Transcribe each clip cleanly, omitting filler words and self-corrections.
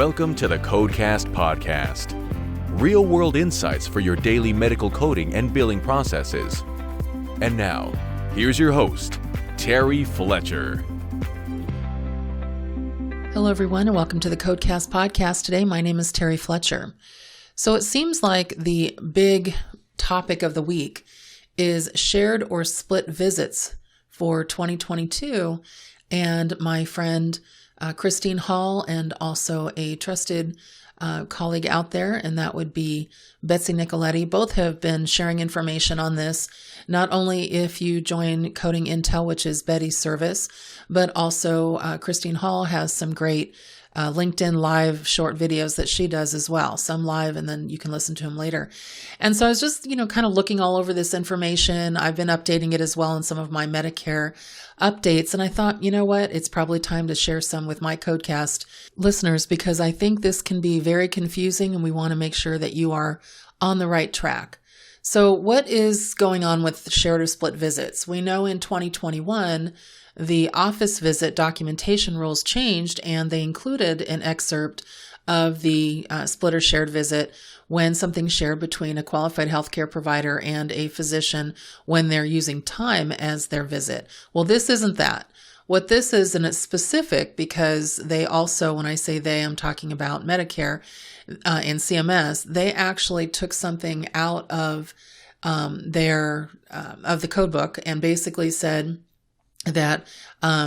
Welcome to the Codecast podcast. Real-world insights for your daily medical coding and billing processes. And now, here's your host, Terry Fletcher. Hello, everyone, and welcome to the Codecast podcast. Today, my name is Terry Fletcher. So it seems like the big topic of the week is shared or split visits for 2022. And my friend Christine Hall and also a trusted colleague out there, and that would be Betsy Nicoletti, both have been sharing information on this, not only if you join Coding Intel, which is Betty's service, but also Christine Hall has some great LinkedIn live short videos that she does as well, some live, and then you can listen to them later. And so I was just, kind of looking all over this information. I've been updating it as well in some of my Medicare updates. And I thought, you know what, it's probably time to share some with my Codecast listeners, because I think this can be very confusing and we want to make sure that you are on the right track. So what is going on with shared or split visits? We know in 2021, the office visit documentation rules changed, and they included an excerpt of the split or shared visit when something's shared between a qualified healthcare provider and a physician when they're using time as their visit. Well, this isn't that. What this is, and it's specific because they also, when I say they, I'm talking about Medicare and CMS, they actually took something out of of the code book and basically said that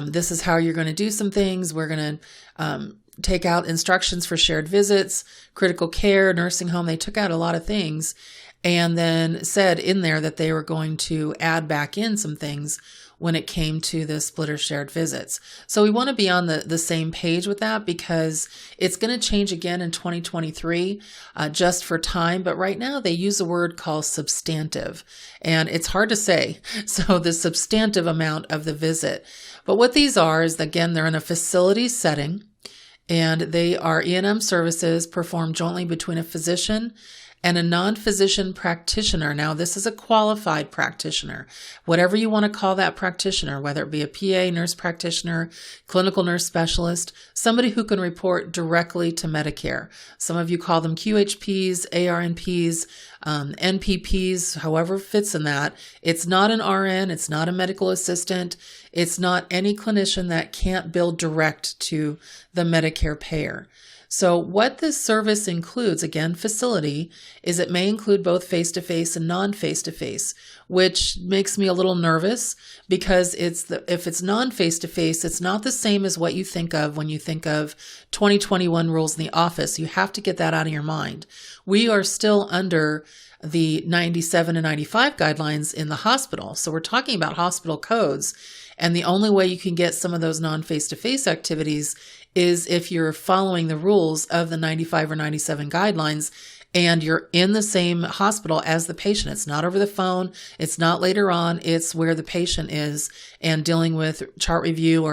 this is how you're going to do some things. We're going to take out instructions for shared visits, critical care, nursing home. They took out a lot of things and then said in there that they were going to add back in some things when it came to the split or shared visits. So we want to be on the same page with that, because it's going to change again in 2023 just for time. But right now they use a word called substantive, and it's hard to say. So the substantive amount of the visit. But what these are is, again, they're in a facility setting, and they are E&M services performed jointly between a physician and a non-physician practitioner. Now, this is a qualified practitioner, whatever you want to call that practitioner, whether it be a PA, nurse practitioner, clinical nurse specialist, somebody who can report directly to Medicare. Some of you call them QHPs, ARNPs, NPPs, however fits in that. It's not an RN, it's not a medical assistant, it's not any clinician that can't bill direct to the Medicare payer. So what this service includes, again, facility, is it may include both face-to-face and non-face-to-face, which makes me a little nervous, because if it's non-face-to-face, it's not the same as what you think of when you think of 2021 rules in the office. You have to get that out of your mind. We are still under the 97 and 95 guidelines in the hospital. So we're talking about hospital codes. And the only way you can get some of those non-face-to-face activities is if you're following the rules of the 95 or 97 guidelines and you're in the same hospital as the patient. It's not over the phone. It's not later on. It's where the patient is and dealing with chart review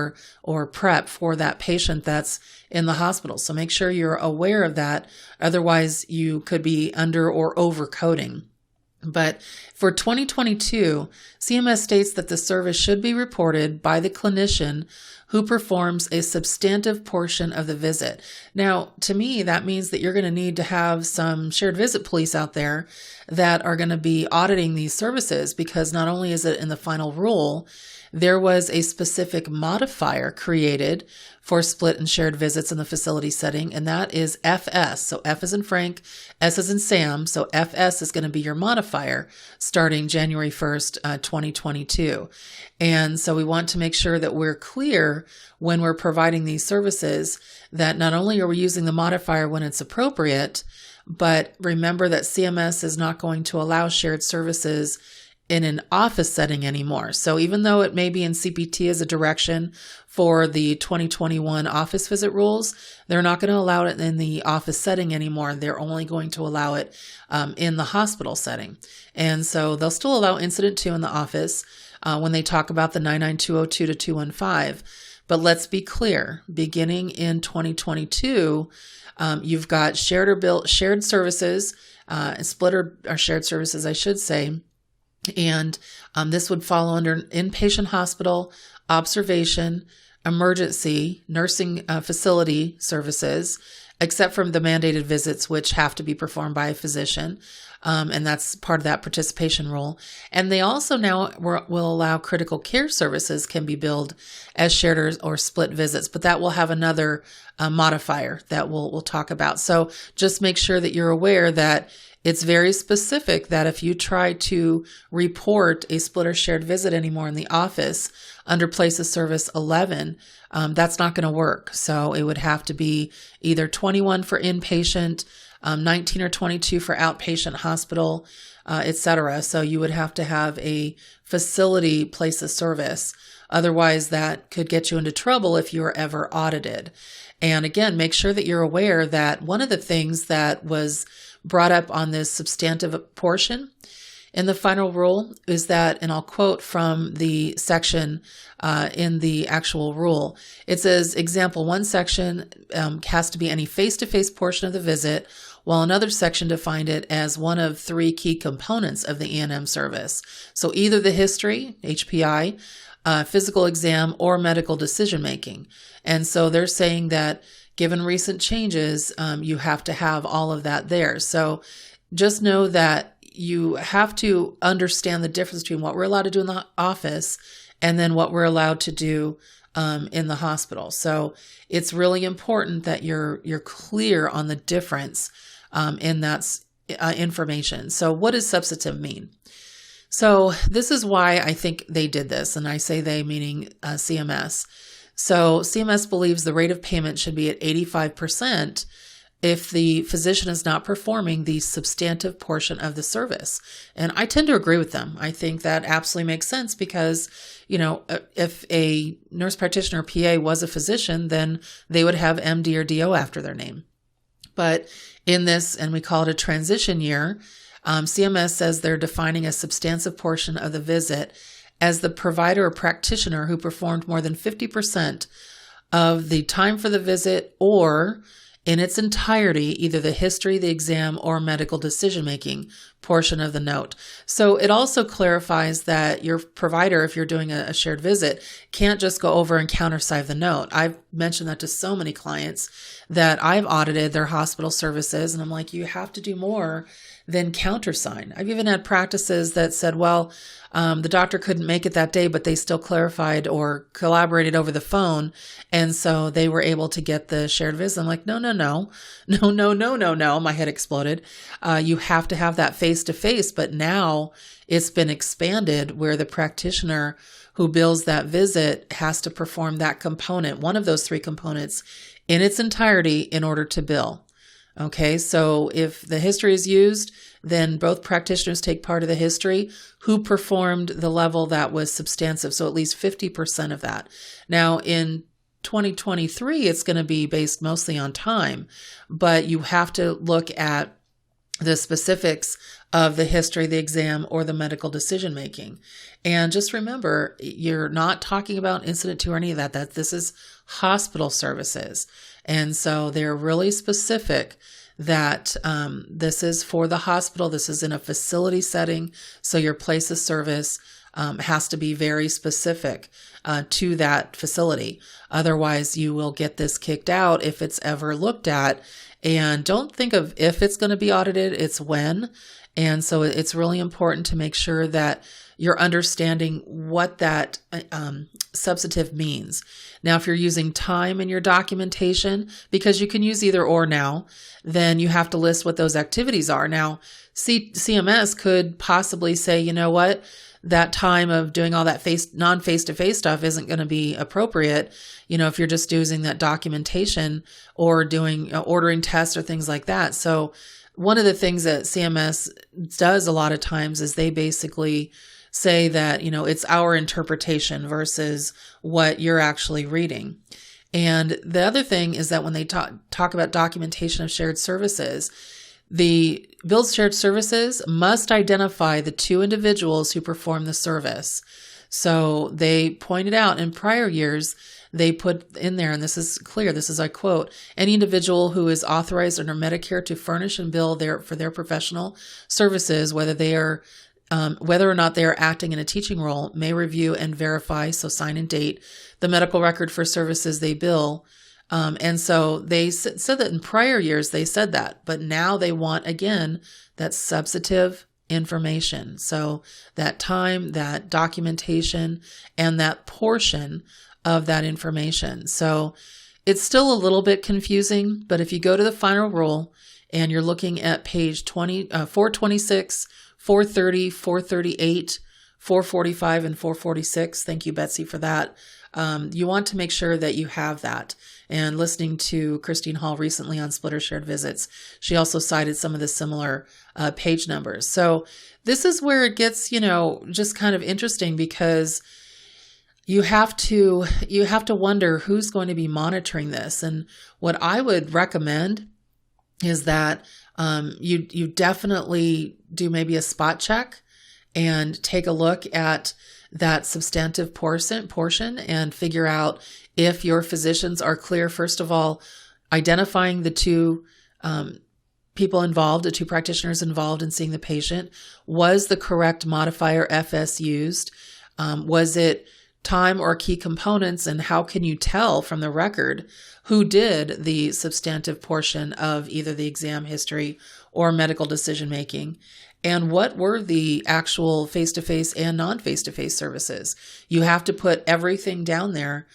or prep for that patient that's in the hospital. So make sure you're aware of that. Otherwise, you could be under or over coding. But for 2022, CMS states that the service should be reported by the clinician who performs a substantive portion of the visit. Now, to me, that means that you're going to need to have some shared visit police out there that are going to be auditing these services, because not only is it in the final rule, there was a specific modifier created for split and shared visits in the facility setting, and that is FS. So F as in Frank, S as in Sam. So FS is going to be your modifier starting January 1st, 2022. And so we want to make sure that we're clear when we're providing these services that not only are we using the modifier when it's appropriate, but remember that CMS is not going to allow shared services in an office setting anymore. So even though it may be in CPT as a direction for the 2021 office visit rules, they're not going to allow it in the office setting anymore. They're only going to allow it in the hospital setting. And so they'll still allow incident 2 in the office when they talk about the 99202 to 215. But let's be clear, beginning in 2022, you've got shared services, split or shared services, I should say. And this would fall under inpatient hospital, observation, emergency, nursing facility services, except from the mandated visits, which have to be performed by a physician. And that's part of that participation rule. And they also now will allow critical care services can be billed as shared or split visits, but that will have another modifier that we'll talk about. So just make sure that you're aware that it's very specific that if you try to report a split or shared visit anymore in the office under place of service 11, that's not going to work. So it would have to be either 21 for inpatient, 19 or 22 for outpatient hospital, et cetera. So you would have to have a facility place of service. Otherwise, that could get you into trouble if you were ever audited. And again, make sure that you're aware that one of the things that was brought up on this substantive portion in the final rule is that, and I'll quote from the section in the actual rule, it says, example, one section has to be any face-to-face portion of the visit, while another section defined it as one of 3 key components of the E&M service. So either the history, HPI, physical exam, or medical decision-making. And so they're saying that given recent changes, you have to have all of that there. So just know that you have to understand the difference between what we're allowed to do in the office and then what we're allowed to do in the hospital. So it's really important that you're clear on the difference in that information. So what does substantive mean? So this is why I think they did this, and I say they meaning CMS. So CMS believes the rate of payment should be at 85% if the physician is not performing the substantive portion of the service. And I tend to agree with them. I think that absolutely makes sense because, if a nurse practitioner or PA was a physician, then they would have MD or DO after their name. But in this, and we call it a transition year, CMS says they're defining a substantive portion of the visit as the provider or practitioner who performed more than 50% of the time for the visit or in its entirety, either the history, the exam, or medical decision-making portion of the note. So it also clarifies that your provider, if you're doing a shared visit, can't just go over and countersign the note. I've mentioned that to so many clients that I've audited their hospital services, and I'm like, you have to do more than countersign. I've even had practices that said, well, the doctor couldn't make it that day, but they still clarified or collaborated over the phone. And so they were able to get the shared visit. I'm like, no. My head exploded. You have to have that face-to-face, but now it's been expanded where the practitioner who bills that visit has to perform that component, one of those 3 components in its entirety in order to bill. Okay, so if the history is used, then both practitioners take part of the history who performed the level that was substantive, so at least 50% of that. Now, in 2023, it's going to be based mostly on time, but you have to look at the specifics of the history, the exam, or the medical decision making. And just remember, you're not talking about incident 2 or any of that. This is hospital services. And so they're really specific that this is for the hospital. This is in a facility setting. So your place of service has to be very specific to that facility. Otherwise, you will get this kicked out if it's ever looked at. And don't think of if it's going to be audited, it's when. And so it's really important to make sure that you're understanding what that substantive means. Now, if you're using time in your documentation, because you can use either or now, then you have to list what those activities are. Now, CMS could possibly say, you know what, that time of doing all that non-face-to-face stuff isn't going to be appropriate, if you're just using that documentation or doing ordering tests or things like that. So one of the things that CMS does a lot of times is they basically say that, it's our interpretation versus what you're actually reading. And the other thing is that when they talk about documentation of shared services, the billed shared services must identify the 2 individuals who perform the service. So they pointed out in prior years, they put in there, and this is clear, this is, I quote, any individual who is authorized under Medicare to furnish and bill for their professional services, whether or not they are acting in a teaching role, may review and verify, so sign and date, the medical record for services they bill And so they said that in prior years they said that, but now they want, again, that substantive information. So that time, that documentation, and that portion of that information. So it's still a little bit confusing, but if you go to the final rule and you're looking at page 426, 430, 438, 445, and 446, thank you, Betsy, for that. You want to make sure that you have that. And listening to Christine Hall recently on Splitter Shared Visits, she also cited some of the similar page numbers. So this is where it gets, just kind of interesting, because you have to wonder who's going to be monitoring this. And what I would recommend is that you definitely do maybe a spot check and take a look at that substantive portion and figure out if your physicians are clear, first of all, identifying the two people involved, the two practitioners involved in seeing the patient. Was the correct modifier FS used? Was it time or key components? And how can you tell from the record who did the substantive portion of either the exam history or medical decision-making? And what were the actual face-to-face and non-face-to-face services? You have to put everything down there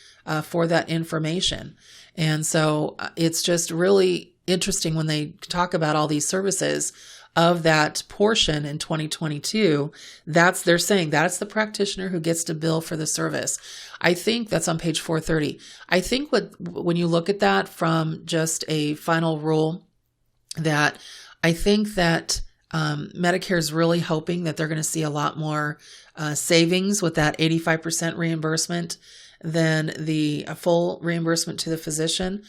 for that information. And so it's just really interesting when they talk about all these services of that portion in 2022. They're saying that's the practitioner who gets to bill for the service. I think that's on page 430. I think when you look at that from just a final rule, that I think that Medicare is really hoping that they're going to see a lot more savings with that 85% reimbursement than the full reimbursement to the physician.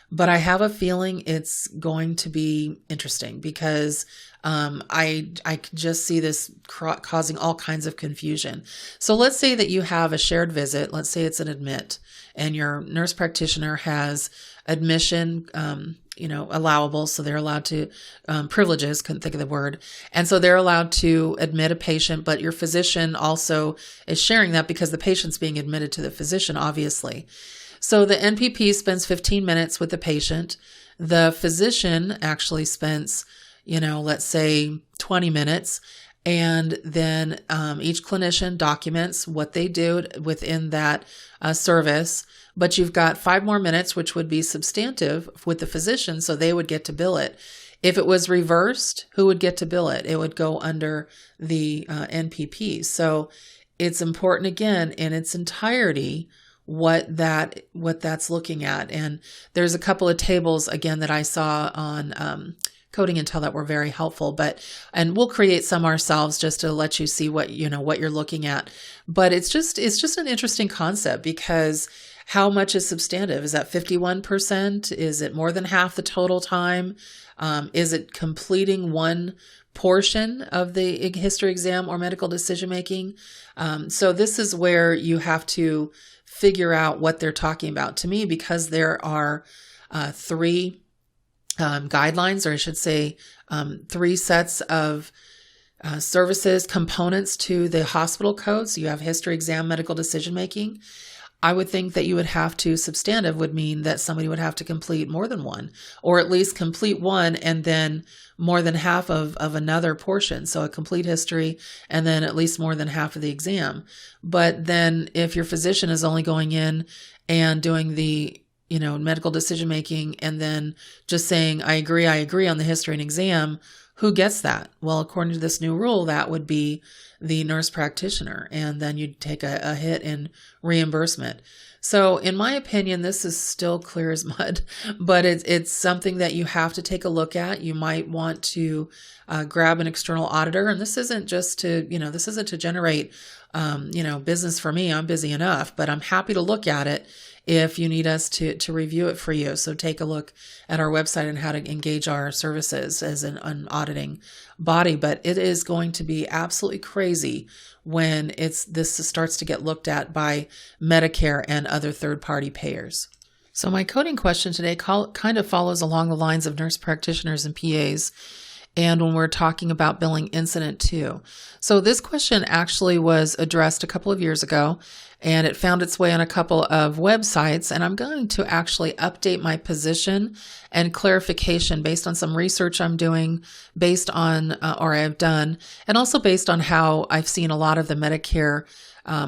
But I have a feeling it's going to be interesting, because I can just see this causing all kinds of confusion. So let's say that you have a shared visit. Let's say it's an admit, and your nurse practitioner has admission, allowable. So they're allowed to, privileges, couldn't think of the word. And so they're allowed to admit a patient, but your physician also is sharing that because the patient's being admitted to the physician, obviously. So the NPP spends 15 minutes with the patient. The physician actually spends, let's say 20 minutes. And then each clinician documents what they do within that service. But you've got 5 more minutes, which would be substantive with the physician, so they would get to bill it. If it was reversed, who would get to bill it? It would go under the NPP. So it's important, again, in its entirety, what that's looking at. And there's a couple of tables, again, that I saw on Coding Intel that were very helpful, and we'll create some ourselves just to let you see what you're looking at. But it's just an interesting concept, because how much is substantive? Is that 51%? Is it more than half the total time? Is it completing one portion of the history exam or medical decision making? So this is where you have to figure out what they're talking about. To me, because there are 3 guidelines, or I should say 3 sets of services, components to the hospital code. So you have history exam, medical decision making. I would think that you would have to, substantive would mean that somebody would have to complete more than one, or at least complete one and then more than half of another portion. So a complete history and then at least more than half of the exam. But then if your physician is only going in and doing the medical decision making and then just saying, I agree on the history and exam, who gets that? Well, according to this new rule, that would be the nurse practitioner, and then you'd take a hit in reimbursement. So in my opinion, this is still clear as mud, but it's something that you have to take a look at. You might want to grab an external auditor, and this isn't just to, this isn't to generate, business for me. I'm busy enough, but I'm happy to look at it if you need us to review it for you. So take a look at our website and how to engage our services as an auditing body. But it is going to be absolutely crazy when this starts to get looked at by Medicare and other third-party payers. So my coding question today kind of follows along the lines of nurse practitioners and PAs. and when we're talking about billing incident 2. So this question actually was addressed a couple of years ago, and it found its way on a couple of websites, and I'm going to actually update my position and clarification based on some research I'm doing, based on, or I've done, and also based on how I've seen a lot of the Medicare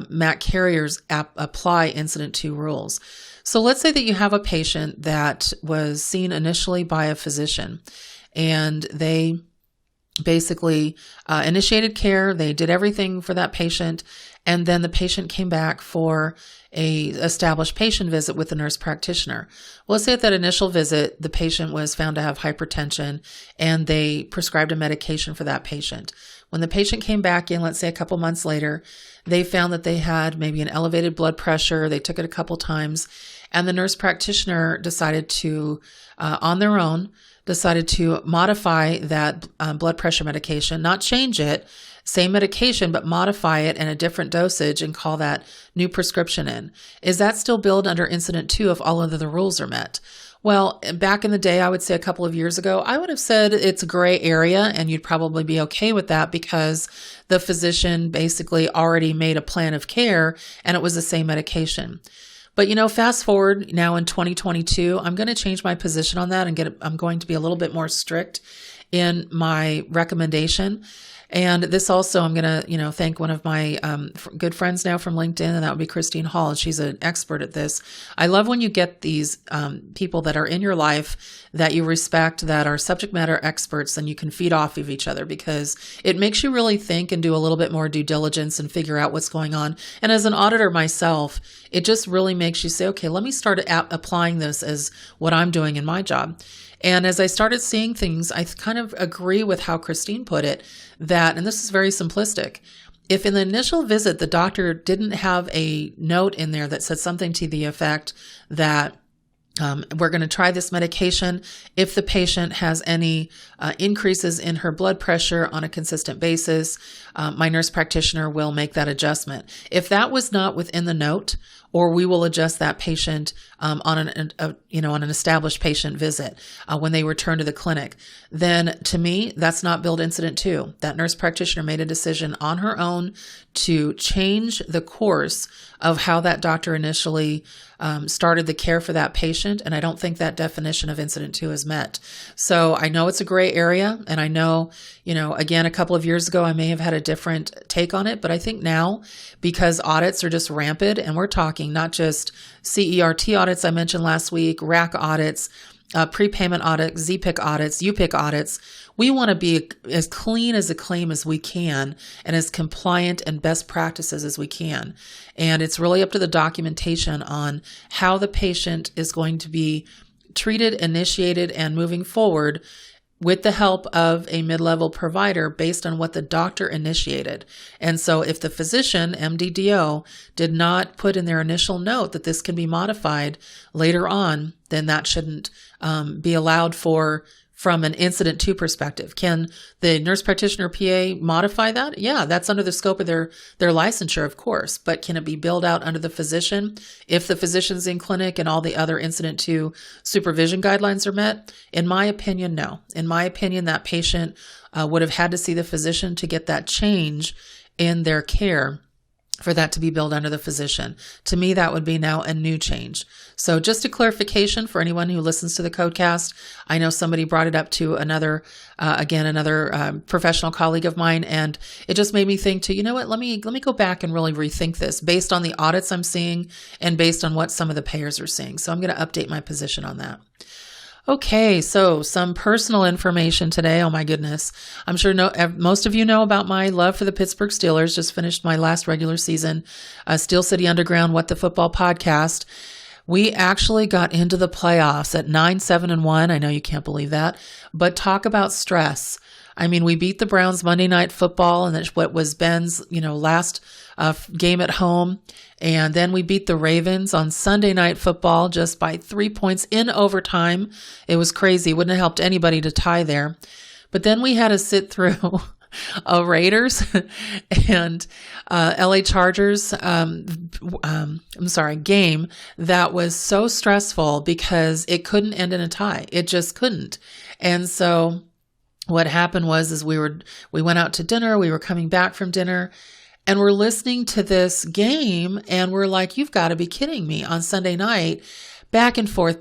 MAC carriers apply incident 2 rules. So let's say that you have a patient that was seen initially by a physician, and they basically initiated care. They did everything for that patient, and then the patient came back for a established patient visit with the nurse practitioner. Well, let's say at that initial visit, the patient was found to have hypertension, and they prescribed a medication for that patient. When the patient came back in, let's say a couple months later, they found that they had maybe an elevated blood pressure. They took it a couple times, and the nurse practitioner decided to, on their own, decided to modify that blood pressure medication, not change it, same medication, but modify it in a different dosage and call that new prescription in. Is that still billed under incident 2 if all of the rules are met? Well, back in the day, I would say a couple of years ago, I would have said it's a gray area, and you'd probably be okay with that because the physician basically already made a plan of care and it was the same medication. But, fast forward now in 2022, I'm going to change my position on that and I'm going to be a little bit more strict in my recommendation. And this also, I'm going to, thank one of my good friends now from LinkedIn, and that would be Christine Hall. She's an expert at this. I love when you get these people that are in your life that you respect, that are subject matter experts, and you can feed off of each other, because it makes you really think and do a little bit more due diligence and figure out what's going on. And as an auditor myself, it just really makes you say, okay, let me start applying this as what I'm doing in my job. And as I started seeing things, I kind of agree with how Christine put it, that, and this is very simplistic, if in the initial visit the doctor didn't have a note in there that said something to the effect that we're going to try this medication if the patient has any increases in her blood pressure on a consistent basis, my nurse practitioner will make that adjustment. If that was not within the note, or we will adjust that patient on an established patient visit when they return to the clinic, then to me, that's not billed incident 2. That nurse practitioner made a decision on her own to change the course of how that doctor initially started the care for that patient, and I don't think that definition of incident 2 is met. So I know it's a gray area, and I know, again, a couple of years ago, I may have had a different take on it, but I think now, because audits are just rampant, and we're talking not just CERT audits I mentioned last week, RAC audits, prepayment audits, ZPIC audits, UPIC audits, we want to be as clean as a claim as we can and as compliant and best practices as we can. And it's really up to the documentation on how the patient is going to be treated, initiated, and moving forward with the help of a mid-level provider based on what the doctor initiated. And so if the physician, MDDO, did not put in their initial note that this can be modified later on, then that shouldn't be allowed from an incident 2 perspective. Can the nurse practitioner PA modify that? Yeah, that's under the scope of their licensure, of course, but can it be billed out under the physician if the physician's in clinic and all the other incident 2 supervision guidelines are met? In my opinion, no. In my opinion, that patient would have had to see the physician to get that change in their care for that to be billed under the physician. To me, that would be now a new change. So just a clarification for anyone who listens to the Codecast. I know somebody brought it up to another professional colleague of mine, and it just made me think to, let me go back and really rethink this based on the audits I'm seeing and based on what some of the payers are seeing. So I'm going to update my position on that. Okay, so some personal information today. Oh my goodness. I'm sure most of you know about my love for the Pittsburgh Steelers. Just finished my last regular season, Steel City Underground, What the Football podcast. We actually got into the playoffs at 9-7-1. I know you can't believe that, but talk about stress. I mean, we beat the Browns Monday Night Football, and that's what was Ben's, last game at home. And then we beat the Ravens on Sunday Night Football just by 3 points in overtime. It was crazy. Wouldn't have helped anybody to tie there. But then we had to sit through a Raiders and LA Chargers game that was so stressful because it couldn't end in a tie. It just couldn't. And so what happened was we went out to dinner, we were coming back from dinner, and we're listening to this game, and we're like, you've got to be kidding me, on Sunday night. Back and forth,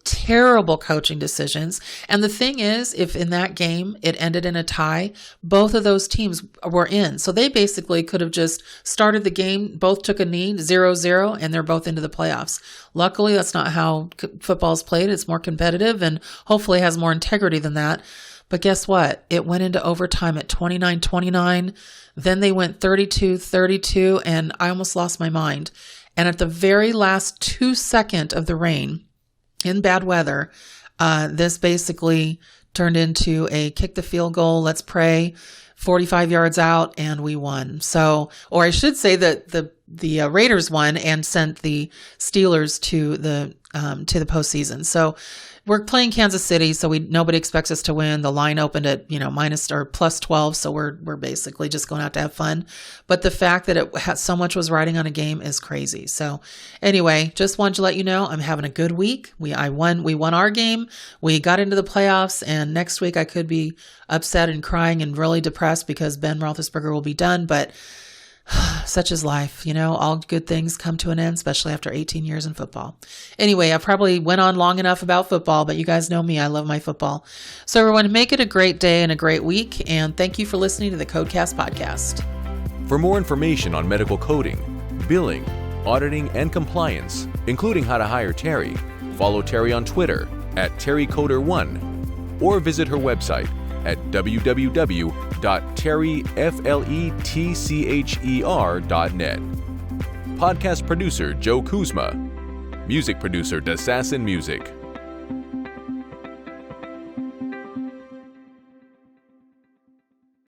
terrible coaching decisions. And the thing is, if in that game it ended in a tie, both of those teams were in. So they basically could have just started the game, both took a knee, 0-0, and they're both into the playoffs. Luckily, that's not how football is played. It's more competitive and hopefully has more integrity than that. But guess what? It went into overtime at 29-29. Then they went 32-32, and I almost lost my mind. And at the very last 2 seconds of the rain, in bad weather, this basically turned into a kick the field goal, let's pray, 45 yards out, and we won. So, or I should say that the Raiders won and sent the Steelers to the postseason. So we're playing Kansas City, so nobody expects us to win. The line opened at minus or plus 12, so we're basically just going out to have fun. But the fact that it had so much was riding on a game is crazy. So anyway, just wanted to let you know I'm having a good week. We won our game. We got into the playoffs, and next week I could be upset and crying and really depressed because Ben Roethlisberger will be done, but such is life, all good things come to an end, especially after 18 years in football. Anyway, I probably went on long enough about football, but you guys know me. I love my football. So everyone, make it a great day and a great week. And thank you for listening to the Codecast podcast. For more information on medical coding, billing, auditing, and compliance, including how to hire Terry, follow Terry on Twitter at TerryCoder1 or visit her website at www.terryfletcher.net. Podcast producer Joe Kuzma. Music producer Dassassin Music.